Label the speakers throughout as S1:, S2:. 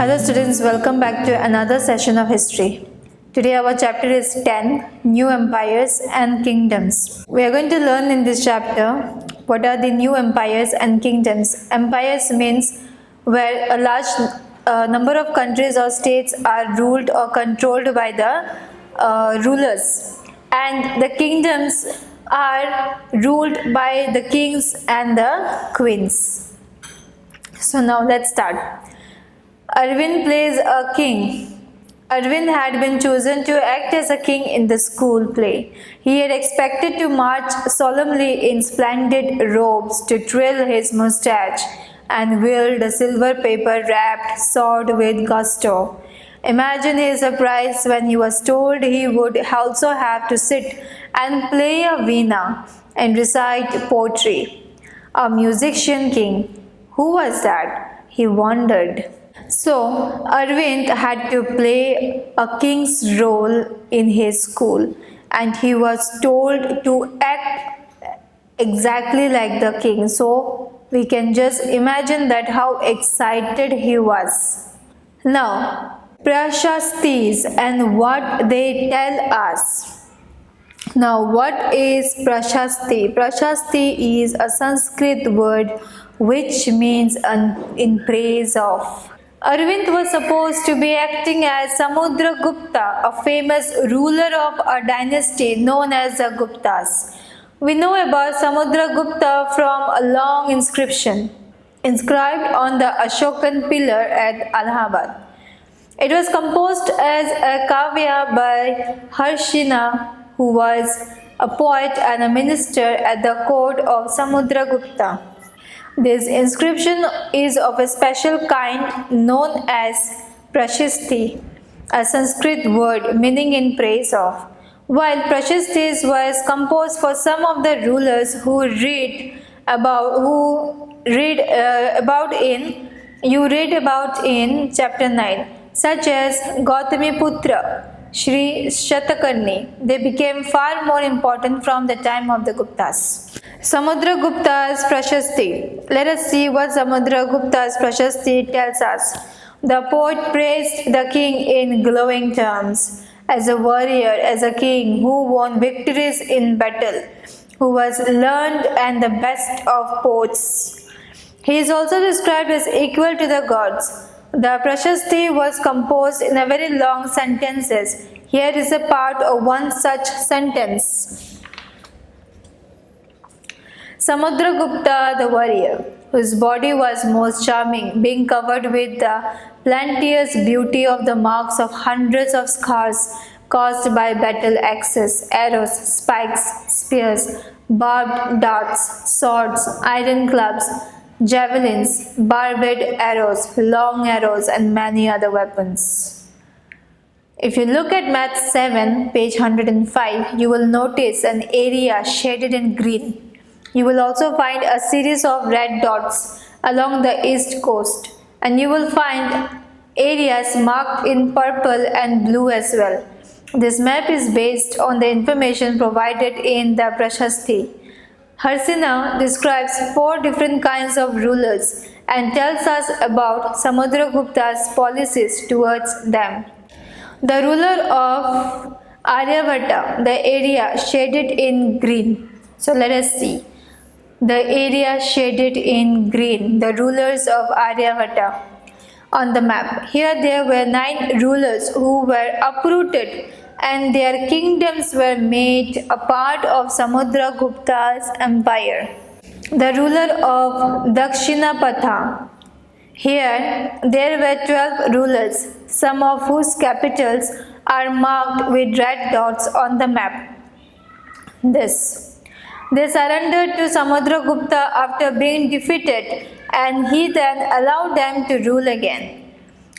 S1: Hello students, welcome back to another session of history. Today our chapter is 10, New Empires and Kingdoms. We are going to learn in this chapter what are the new empires and kingdoms. Empires means where a large number of countries or states are ruled or controlled by the rulers, and the kingdoms are ruled by the kings and the queens. So now let's start. Arvind plays a king. Arvind had been chosen to act as a king in the school play. He had expected to march solemnly in splendid robes, to twirl his mustache, and wield a silver paper wrapped sword with gusto. Imagine his surprise when he was told he would also have to sit and play a veena and recite poetry. A musician king. Who was that? He wondered. So, Arvind had to play a king's role in his school, and he was told to act exactly like the king. So, we can just imagine that how excited he was. Now, Prashastis and what they tell us. Now, what is Prashasti? Prashasti is a Sanskrit word which means in praise of. Arvind was supposed to be acting as Samudragupta, a famous ruler of a dynasty known as the Guptas. We know about Samudragupta from a long inscription inscribed on the Ashokan pillar at Allahabad. It was composed as a kavya by Harshina, who was a poet and a minister at the court of Samudragupta. This inscription is of a special kind known as Prashasti, a Sanskrit word meaning in praise of. While Prashastis was composed for some of the rulers you read about in chapter 9, such as Gautami Putra, Shri Shatakarni. They became far more important from the time of the Guptas. Samudragupta's Prashasti. Let us see what Samudragupta's Prashasti tells us. The poet praised the king in glowing terms. As a warrior, as a king who won victories in battle, who was learned and the best of poets. He is also described as equal to the gods. The Prashasti was composed in a very long sentences. Here is a part of one such sentence. Samudragupta the warrior, whose body was most charming, being covered with the plenteous beauty of the marks of hundreds of scars caused by battle axes, arrows, spikes, spears, barbed darts, swords, iron clubs, javelins, barbed arrows, long arrows, and many other weapons. If you look at Math 7, page 105, you will notice an area shaded in green. You will also find a series of red dots along the east coast, and you will find areas marked in purple and blue as well. This map is based on the information provided in the Prashasti. Harsina describes 4 different kinds of rulers and tells us about Samudragupta's policies towards them. The ruler of Aryavata, the area shaded in green. So let us see. The area shaded in green, the rulers of Aryavata on the map. Here there were 9 rulers who were uprooted, and their kingdoms were made a part of Samudragupta's empire. The ruler of Dakshinapatha. Here there were 12 rulers, some of whose capitals are marked with red dots on the map. They surrendered to Samudragupta after being defeated, and he then allowed them to rule again.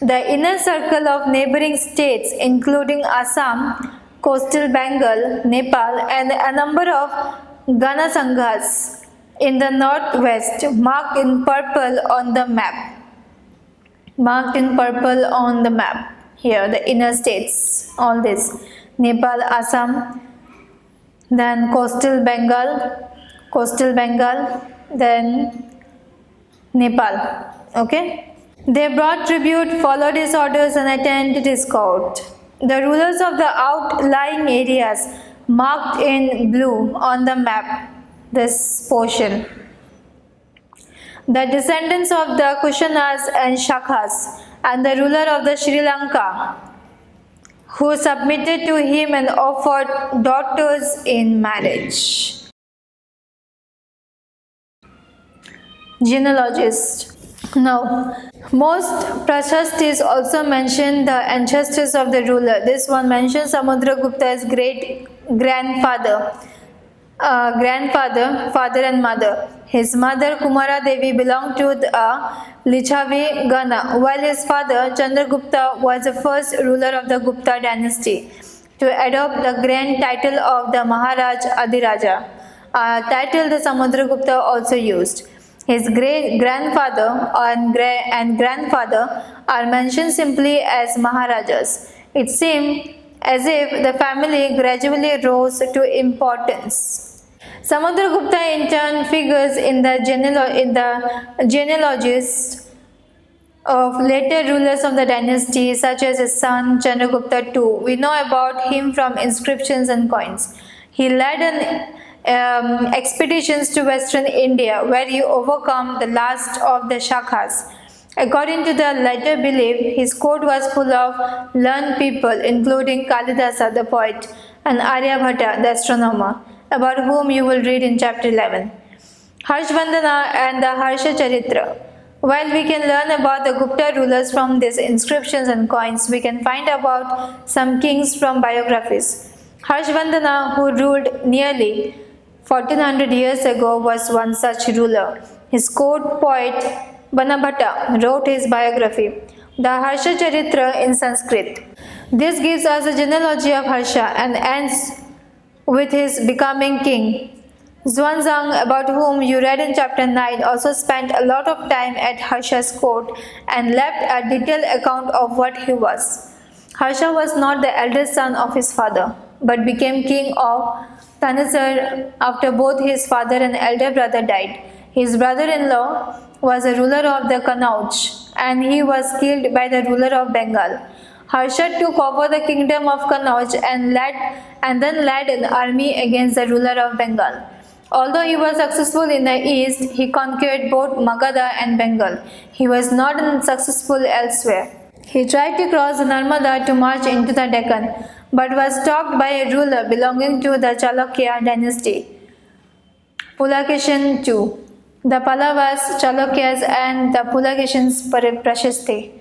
S1: The inner circle of neighboring states, including Assam, coastal Bengal, Nepal, and a number of Ganasanghas in the northwest, marked in purple on the map. Here, the inner states, all this. Nepal, Assam, then coastal Bengal, then Nepal. Okay. They brought tribute, followed his orders, and attended his court. The rulers of the outlying areas marked in blue on the map this portion. The descendants of the Kushanas and Shakas and the ruler of the Sri Lanka, who submitted to him and offered daughters in marriage. Genealogist. Now, most Prashastis also mention the ancestors of the ruler. This one mentions Samudragupta's great grandfather, father and mother. His mother Kumara Devi belonged to the Lichavi Gana, while his father Chandragupta was the first ruler of the Gupta dynasty to adopt the grand title of the Maharaj Adiraja, a title the Samudragupta also used. His great-grandfather and grandfather are mentioned simply as Maharajas. It seemed as if the family gradually rose to importance. Samudragupta in turn figures in the genealogies of later rulers of the dynasty, such as his son Chandragupta II. We know about him from inscriptions and coins. He led expeditions to western India, where he overcome the last of the Shakas. According to the later belief, his court was full of learned people, including Kalidasa the poet and Aryabhata the astronomer, about whom you will read in chapter 11. Harshvardhana and the Harsha Charitra. While we can learn about the Gupta rulers from these inscriptions and coins, we can find about some kings from biographies. Harshvardhana, who ruled nearly 1400 years ago, was one such ruler. His court poet Banabhatta wrote his biography, the Harsha Charitra, in Sanskrit. This gives us a genealogy of Harsha and ends with his becoming king. Xuanzang, about whom you read in chapter 9, also spent a lot of time at Harsha's court and left a detailed account of what he was. Harsha was not the eldest son of his father, but became king of Thanesar after both his father and elder brother died. His brother-in-law was a ruler of the Kannauj, and he was killed by the ruler of Bengal. Harsha took over the kingdom of Kannauj and then led an army against the ruler of Bengal. Although he was successful in the east, he conquered both Magadha and Bengal. He was not successful elsewhere. He tried to cross the Narmada to march into the Deccan, but was stopped by a ruler belonging to the Chalukya dynasty, Pulakeshin II. The Pallavas, Chalukyas and the Pulakeshins Prashasti.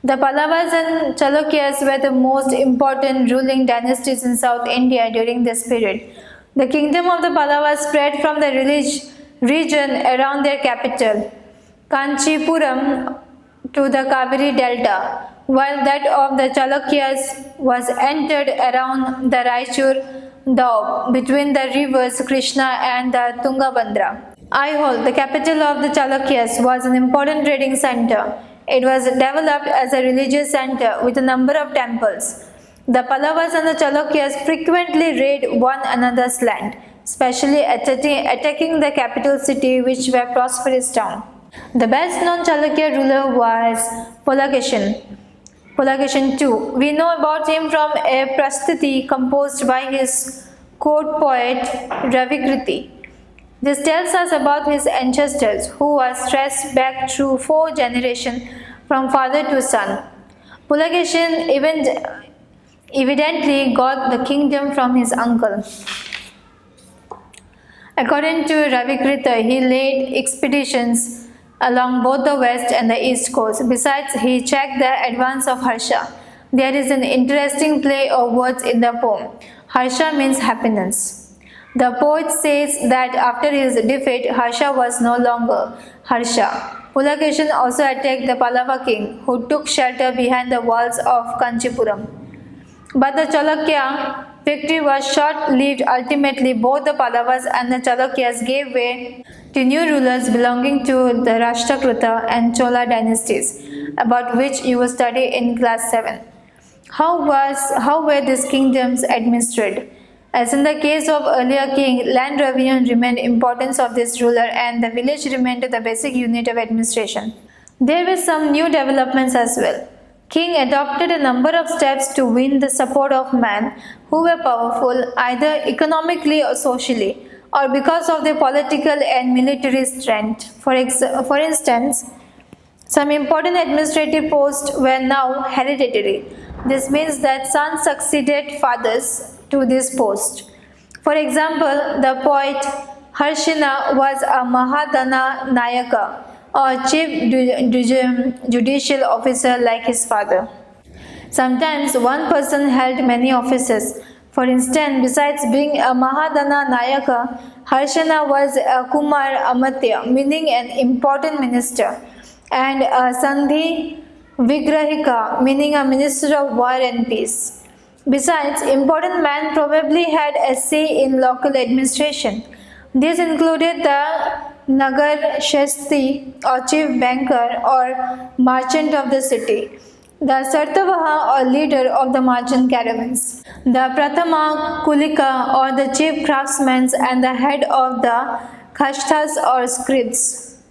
S1: The Pallavas and Chalukyas were the most important ruling dynasties in South India during this period. The kingdom of the Pallavas spread from the region around their capital, Kanchipuram, to the Kaveri Delta, while that of the Chalukyas was entered around the Raichur Doab between the rivers Krishna and the Tungabhadra. Aihole, the capital of the Chalukyas, was an important trading center. It was developed as a religious center with a number of temples. The Pallavas and the Chalukyas frequently raid one another's land, especially attacking the capital city, which were prosperous town. The best known Chalukya ruler was Pulakeshin II. We know about him from a prastiti composed by his court poet Ravikriti. This tells us about his ancestors, who was traced back through 4 generations from father to son. Pulakeshin evidently got the kingdom from his uncle. According to Ravikrita, he led expeditions along both the west and the east coast. Besides, he checked the advance of Harsha. There is an interesting play of words in the poem. Harsha means happiness. The poet says that after his defeat, Harsha was no longer Harsha. Pulakeshin also attacked the Pallava king, who took shelter behind the walls of Kanchipuram. But the Chalukya victory was short-lived. Ultimately, both the Pallavas and the Chalukyas gave way to new rulers belonging to the Rashtrakuta and Chola dynasties, about which you will study in class 7. How were these kingdoms administered? As in the case of earlier king, land revenue remained importance of this ruler, and the village remained the basic unit of administration. There were some new developments as well. King adopted a number of steps to win the support of men who were powerful either economically or socially, or because of their political and military strength. For instance, some important administrative posts were now hereditary. This means that sons succeeded fathers to this post. For example, the poet Harshina was a Mahadana Nayaka or chief judicial officer like his father. Sometimes one person held many offices. For instance, besides being a Mahadana Nayaka, Harshana was a Kumar Amatya, meaning an important minister, and a Sandhi Vigrahika, meaning a minister of war and peace. Besides, important men probably had a say in local administration. These included the Nagar Shasti or chief banker or merchant of the city, the Sartavaha or leader of the merchant caravans, the Prathama Kulika or the chief craftsmen and the head of the Kashtas or scribes.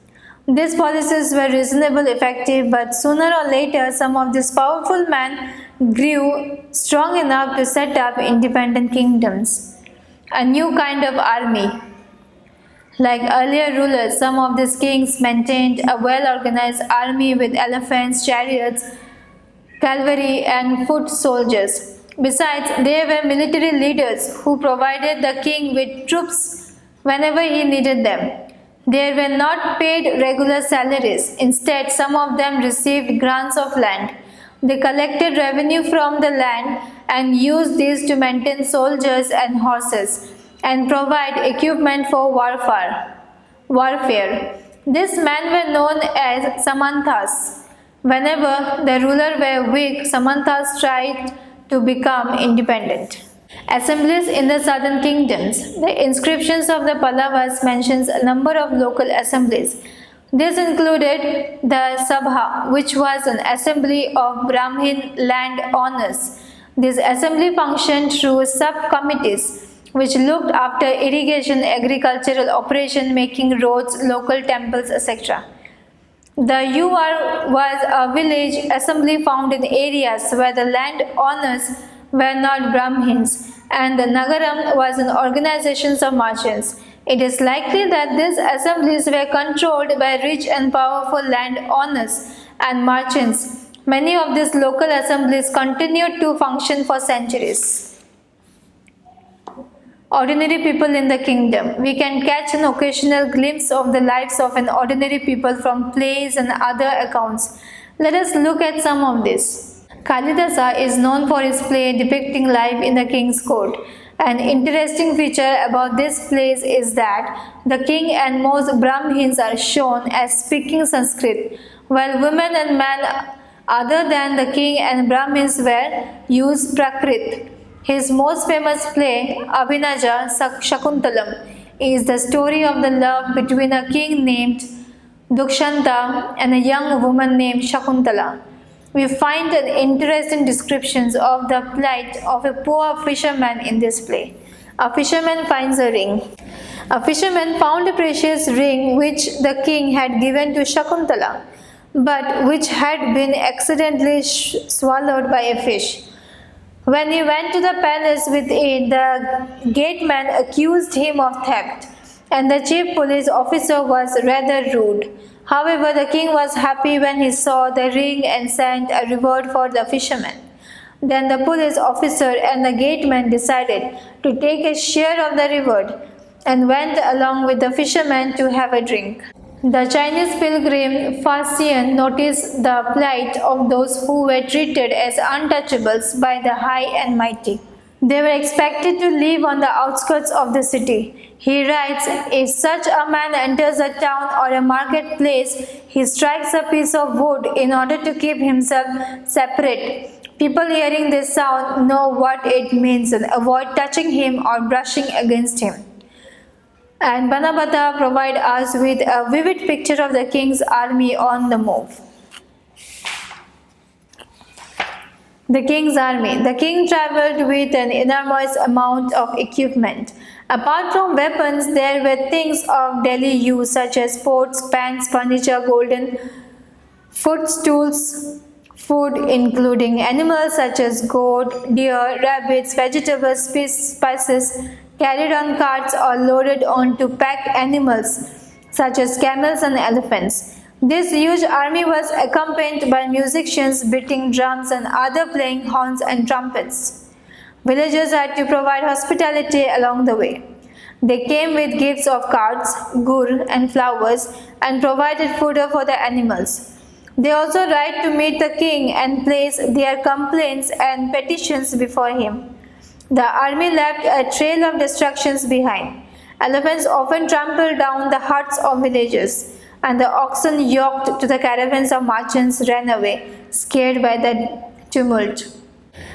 S1: These policies were reasonably effective, but sooner or later some of these powerful men grew strong enough to set up independent kingdoms, a new kind of army. Like earlier rulers, some of these kings maintained a well-organized army with elephants, chariots, cavalry, and foot soldiers. Besides, there were military leaders who provided the king with troops whenever he needed them. They were not paid regular salaries. Instead, some of them received grants of land. They collected revenue from the land and used these to maintain soldiers and horses and provide equipment for warfare. These men were known as Samantas. Whenever the ruler were weak, Samantas tried to become independent. Assemblies in the southern kingdoms. The inscriptions of the Pallavas mentions a number of local assemblies. This included the Sabha, which was an assembly of Brahmin land owners. This assembly functioned through sub-committees which looked after irrigation, agricultural operation, making roads, local temples, etc. The Yuvar was a village assembly found in areas where the land owners were not Brahmins, and the Nagaram was an organization of merchants. It is likely that these assemblies were controlled by rich and powerful land owners and merchants. Many of these local assemblies continued to function for centuries. Ordinary people in the kingdom. We can catch an occasional glimpse of the lives of an ordinary people from plays and other accounts. Let us look at some of this. Kalidasa is known for his play depicting life in the king's court. An interesting feature about this place is that the king and most Brahmins are shown as speaking Sanskrit, while women and men other than the king and Brahmins were used Prakrit. His most famous play, Abhinaja Shakuntalam, is the story of the love between a king named Dukshanta and a young woman named Shakuntala. We find an interesting descriptions of the plight of a poor fisherman in this play. A fisherman finds a ring. A fisherman found a precious ring which the king had given to Shakuntala, but which had been accidentally swallowed by a fish. When he went to the palace with it, the gateman accused him of theft, and the chief police officer was rather rude. However, the king was happy when he saw the ring and sent a reward for the fisherman. Then the police officer and the gateman decided to take a share of the reward and went along with the fisherman to have a drink. The Chinese pilgrim Faxian noticed the plight of those who were treated as untouchables by the high and mighty. They were expected to live on the outskirts of the city. He writes, if such a man enters a town or a marketplace, he strikes a piece of wood in order to keep himself separate. People hearing this sound know what it means and avoid touching him or brushing against him. And Banabata provides us with a vivid picture of the king's army on the move. The king's army. The king traveled with an enormous amount of equipment. Apart from weapons, there were things of daily use such as pots, pans, furniture, golden Footstools, food including animals such as goat, deer, rabbits, vegetables, spices, carried on carts or loaded onto pack animals such as camels and elephants. This huge army was accompanied by musicians beating drums and other playing horns and trumpets. Villagers had to provide hospitality along the way. They came with gifts of cards, gur, and flowers and provided fodder for the animals. They also arrived to meet the king and place their complaints and petitions before him. The army left a trail of destructions behind. Elephants often trampled down the huts of villagers, and the oxen yoked to the caravans of merchants ran away, scared by the tumult.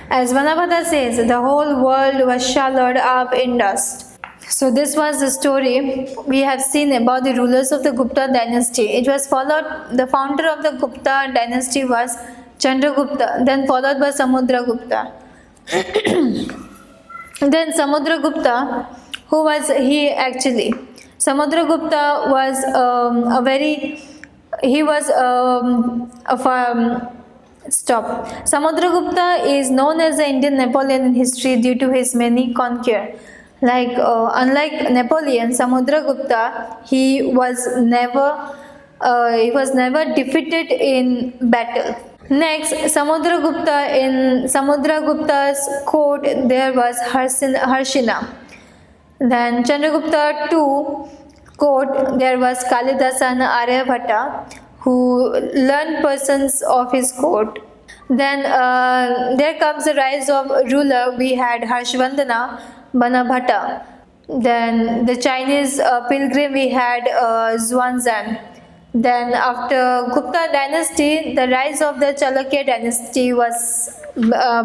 S1: As Vanabhata says, the whole world was swallowed up in dust. So this was the story we have seen about the rulers of the Gupta dynasty. It was followed, the founder of the Gupta dynasty was Chandragupta, then followed by Samudragupta. Then Samudragupta, who was he actually? Samudragupta was Samudragupta is known as the Indian Napoleon in history due to his many conquer. Unlike Napoleon, Samudragupta, he was never defeated in battle. Next, Samudragupta, in Samudragupta's court there was Harshina. Then Chandragupta II court there was Kalidasa and Aryabhatta, who learned persons of his court. Then there comes the rise of ruler. We had Harshvardhana Banabhatta. Then the Chinese pilgrim we had Xuanzang. Then after Gupta dynasty, the rise of the Chalukya dynasty was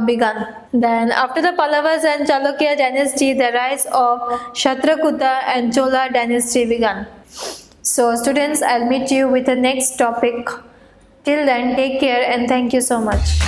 S1: begun. Then after the Pallavas and Chalukya dynasty, the rise of Shtrakuta and Chola dynasty began. So students, I'll meet you with the next topic. Till then, take care and thank you so much.